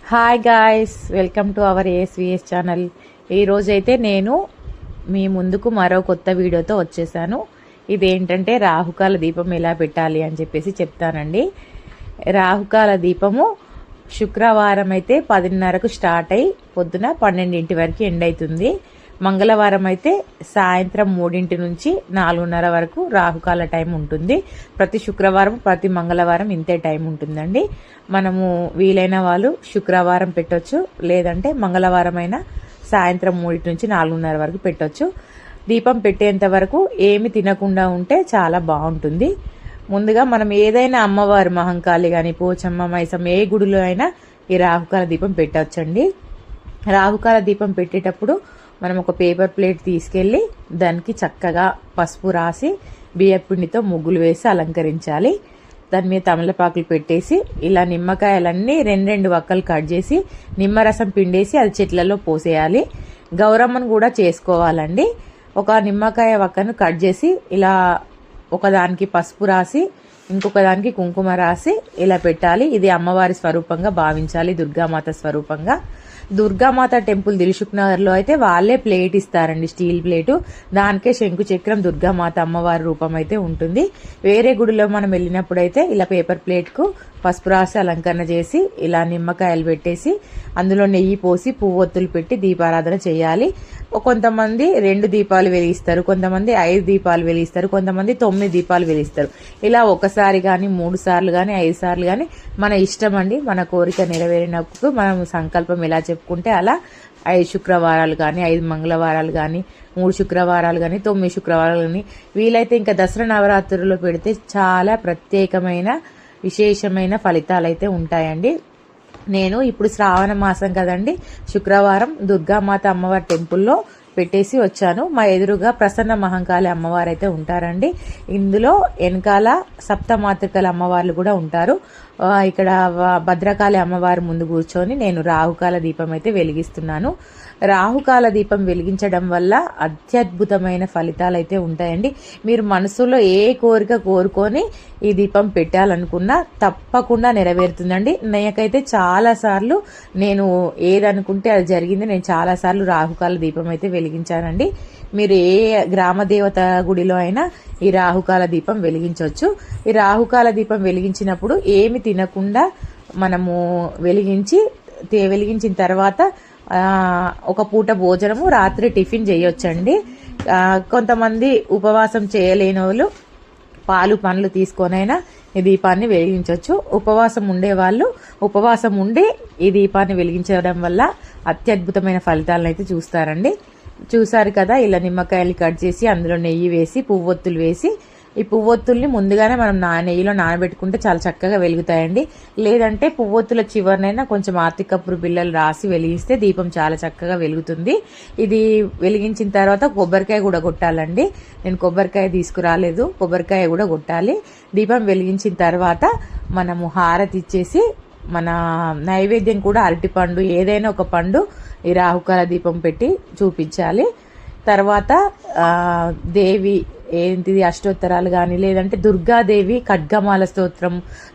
Hi guys, welcome to our ASVS channel. ఈరోజైతే నేను మీ ముందుకు మరో కొత్త వీడియోతో వచ్చేసాను. ఇదేంటంటే రాహుకాల దీపం ఎలా పెట్టాలి అని చెప్పేసి చెప్తానండి. రాహుకాల దీపము శుక్రవారం అయితే 10:30కు స్టార్ట్ అయ్యి పొద్దున 12 వరకు ఎండ్ అవుతుంది. మంగళవారం అయితే సాయంత్రం 3 నుంచి 4:30 వరకు రాహుకాల టైం ఉంటుంది. ప్రతి శుక్రవారం ప్రతి మంగళవారం ఇంతే టైం ఉంటుందండి. మనము వీలైన వాళ్ళు శుక్రవారం పెట్టొచ్చు, లేదంటే మంగళవారం అయినా సాయంత్రం 3 నుంచి 4:30 వరకు పెట్టొచ్చు. దీపం పెట్టేంత వరకు ఏమి తినకుండా ఉంటే చాలా బాగుంటుంది. ముందుగా మనం ఏదైనా అమ్మవారి మహంకాళి కానీ పోచమ్మ మైసమ్మ ఏ గుడిలో అయినా ఈ రాహుకాల దీపం పెట్టవచ్చండి. రాహుకాల దీపం పెట్టేటప్పుడు మనం ఒక పేపర్ ప్లేట్ తీసుకెళ్ళి దానికి చక్కగా పసుపు రాసి బియ్యపిండితో ముగ్గులు వేసి అలంకరించాలి. దాని మీద తమలపాకులు పెట్టేసి ఇలా నిమ్మకాయలన్నీ 2 వక్కలు కట్ చేసి నిమ్మరసం పిండేసి అది చెట్లలో పోసేయాలి. గౌరమ్మను కూడా చేసుకోవాలండి. ఒక నిమ్మకాయ వక్కను కట్ చేసి ఇలా ఒకదానికి పసుపు రాసి ఇంకొక దానికి కుంకుమ రాసి ఇలా పెట్టాలి. ఇది అమ్మవారి స్వరూపంగా భావించాలి, దుర్గామాత స్వరూపంగా. దుర్గామాత టెంపుల్ దిల్సుఖ్ నగర్ లో అయితే వాళ్ళే ప్లేట్ ఇస్తారండి, స్టీల్ ప్లేటు. దానికే శంకు చక్రం దుర్గామాత అమ్మవారి రూపం అయితే ఉంటుంది. వేరే గుడిలో మనం వెళ్ళినప్పుడు అయితే ఇలా పేపర్ ప్లేట్ కు పసుపు రాసి అలంకరణ చేసి ఇలా నిమ్మకాయలు పెట్టేసి అందులో నెయ్యి పోసి పువ్వొత్తులు పెట్టి దీపారాధన చేయాలి. కొంతమంది 2 దీపాలు వెలిగిస్తారు, కొంతమంది 5 దీపాలు వెలిగిస్తారు, కొంతమంది 9 దీపాలు వెలిగిస్తారు. ఇలా ఒకసారి కానీ 3 సార్లు కానీ 5 సార్లు కానీ మన ఇష్టం అండి. మన కోరిక నెరవేరినప్పుడు మనం సంకల్పం ఎలా చెప్పుకుంటే అలా 5 శుక్రవారాలు కానీ 5 మంగళవారాలు కానీ 3 శుక్రవారాలు కానీ 9 శుక్రవారాలు కానీ వీలైతే ఇంకా దసరా నవరాత్రుల్లో పెడితే చాలా ప్రత్యేకమైన విశేషమైన ఫలితాలు అయితే ఉంటాయండి. నేను ఇప్పుడు శ్రావణ మాసం కదండి, శుక్రవారం దుర్గామాత అమ్మవారి టెంపుల్లో పెట్టేసి వచ్చాను. మా ఎదురుగా ప్రసన్న మహంకాళి అమ్మవారు అయితే ఉంటారండి. ఇందులో వెనకాల సప్తమాతృకల అమ్మవార్లు కూడా ఉంటారు. ఇక్కడ భద్రకాళి అమ్మవారి ముందు కూర్చొని నేను రాహుకాల దీపం అయితే వెలిగిస్తున్నాను. రాహుకాల దీపం వెలిగించడం వల్ల అత్యద్భుతమైన ఫలితాలు అయితే ఉంటాయండి. మీరు మనసులో ఏ కోరిక కోరుకొని ఈ దీపం పెట్టాలనుకున్నా తప్పకుండా నెరవేరుతుందండి. నాకైతే చాలా సార్లు నేను ఏదనుకుంటే అది జరిగింది. నేను చాలా సార్లు రాహుకాల దీపం అయితే వెలిగించానండి. మీరు ఏ గ్రామ దేవత గుడిలో అయినా ఈ రాహుకాల దీపం వెలిగించవచ్చు. ఈ రాహుకాల దీపం వెలిగించినప్పుడు ఏమి తినకుండా మనము వెలిగించిన తర్వాత ఒక పూట భోజనము, రాత్రి టిఫిన్ చేయొచ్చండి. కొంతమంది ఉపవాసం చేయలేని వాళ్ళు పాలు పండ్లు తీసుకొనైనా ఈ దీపాన్ని వెలిగించవచ్చు. ఉపవాసం ఉండే వాళ్ళు ఉపవాసం ఉండి ఈ దీపాన్ని వెలిగించడం వల్ల అత్యద్భుతమైన ఫలితాలను అయితే చూస్తారు కదా. ఇలా నిమ్మకాయలు కట్ చేసి అందులో నెయ్యి వేసి పువ్వొత్తులు వేసి ఈ పువ్వొత్తుల్ని ముందుగానే మనం నెయ్యిలో నానబెట్టుకుంటే చాలా చక్కగా వెలుగుతాయండి. లేదంటే పువ్వొత్తుల చివరినైనా కొంచెం ఆర్తికప్పుడు బిళ్ళలు రాసి వెలిగిస్తే దీపం చాలా చక్కగా వెలుగుతుంది. ఇది వెలిగించిన తర్వాత కొబ్బరికాయ కూడా కొట్టాలండి. నేను కొబ్బరికాయ తీసుకురాలేదు, కొబ్బరికాయ కూడా కొట్టాలి. దీపం వెలిగించిన తర్వాత మనము హారతి ఇచ్చేసి మన నైవేద్యం కూడా అరటిపండు ఏదైనా ఒక పండు ఈ రాహుకాల దీపం పెట్టి చూపించాలి. తర్వాత దేవి ఏంటిది అష్టోత్తరాలు కానీ లేదంటే దుర్గాదేవి ఖడ్గమాల స్తోత్రం,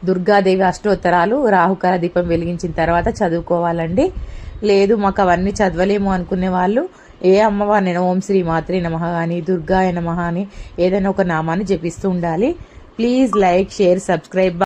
దుర్గాదేవి అష్టోత్తరాలు రాహుకాల దీపం వెలిగించిన తర్వాత చదువుకోవాలండి. లేదు మాకు అవన్నీ చదవలేము అనుకునే వాళ్ళు ఏ అమ్మవారిని ఓం శ్రీ మాత్రే నమః అని దుర్గాయ నమః అని ఏదైనా ఒక నామాన్ని జపిస్తూ ఉండాలి. Please like, share, subscribe.